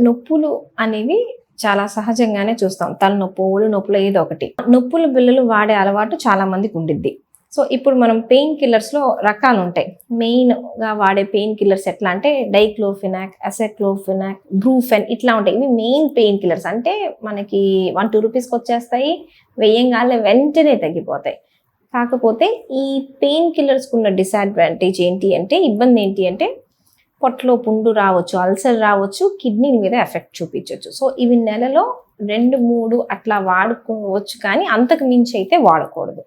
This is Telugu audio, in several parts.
నొప్పులు అనేవి చాలా సహజంగానే చూస్తాం. తలనొప్పి, ఒళ్ళు నొప్పులు ఏదో ఒకటి. నొప్పుల బిళ్ళలు వాడే అలవాటు చాలా మందికి ఉండిద్ది. సో ఇప్పుడు మనం పెయిన్ కిల్లర్స్లో రకాలు ఉంటాయి. మెయిన్గా వాడే పెయిన్ కిల్లర్స్ ఎట్లా అంటే డైక్లోఫినాక్, అసెక్లోఫినాక్, బ్రూఫెన్ ఇట్లా ఉంటాయి. ఇవి మెయిన్ పెయిన్ కిల్లర్స్. అంటే మనకి 1-2 రూపీస్కి వచ్చేస్తాయి, వెయ్యంగానే వెంటనే తగ్గిపోతాయి. కాకపోతే ఈ పెయిన్ కిల్లర్స్కి ఉన్న డిసడ్వాంటేజ్ ఏంటి అంటే, ఇబ్బంది ఏంటి అంటే పొట్టలో పుండు రావచ్చు, అల్సర్ రావచ్చు, కిడ్నీల మీద ఎఫెక్ట్ చూపించవచ్చు. సో ఇవి నెలలో 2-3 అట్లా వాడుకోవచ్చు, కానీ అంతకు మించి అయితే వాడకూడదు.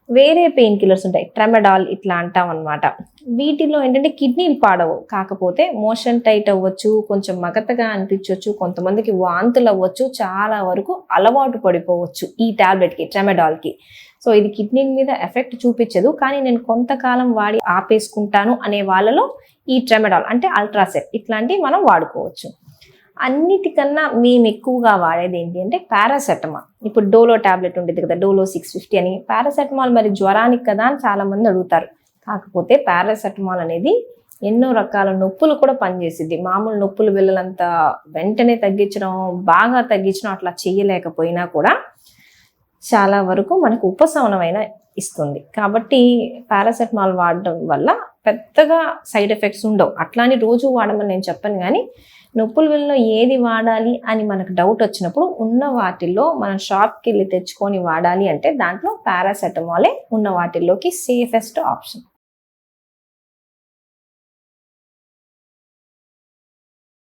వేరే పెయిన్ కిల్లర్స్ ఉంటాయి, ట్రెమడాల్ ఇట్లా అంటాం అనమాట. వీటిలో ఏంటంటే కిడ్నీలు పాడవు, కాకపోతే మోషన్ టైట్ అవ్వచ్చు, కొంచెం మగతగా అనిపించవచ్చు, కొంతమందికి వాంతులు అవ్వచ్చు, చాలా వరకు అలవాటు పడిపోవచ్చు ఈ టాబ్లెట్కి, ట్రెమడాల్కి. సో ఇది కిడ్నీల మీద ఎఫెక్ట్ చూపించదు, కానీ నేను కొంతకాలం వాడి ఆపేసుకుంటాను అనే వాళ్ళలో ఈ ట్రెమడాల్ అంటే అల్ట్రాసెట్ ఇట్లాంటివి మనం వాడుకోవచ్చు. అన్నిటికన్నా మేము ఎక్కువగా వాడేది ఏంటి అంటే పారాసెటమాల్. ఇప్పుడు డోలో టాబ్లెట్ ఉంటుంది కదా, డోలో 650 అని. పారాసెటమాల్ మరి జ్వరానికి కదా అని చాలా మంది అడుగుతారు. కాకపోతే పారాసెటమాల్ అనేది ఎన్నో రకాల నొప్పులు కూడా పనిచేసిద్ది. మామూలు నొప్పులు బిళ్ళలంత వెంటనే తగ్గించడం, బాగా తగ్గించడం అట్లా చేయలేకపోయినా కూడా చాలా వరకు మనకు ఉపశమనమైన ఇస్తుంది. కాబట్టి పారాసెటమాల్ వాడడం వల్ల పెద్దగా సైడ్ ఎఫెక్ట్స్ ఉండవు. అట్లాని రోజు వాడమని నేను చెప్పను, కానీ నొప్పుల బిళ్ళలో ఏది వాడాలి అని మనకు డౌట్ వచ్చినప్పుడు ఉన్న వాటిల్లో మనం షాప్కి వెళ్ళి తెచ్చుకొని వాడాలి అంటే దాంట్లో పారాసెటమాలే ఉన్న వాటిల్లోకి సేఫెస్ట్ ఆప్షన్.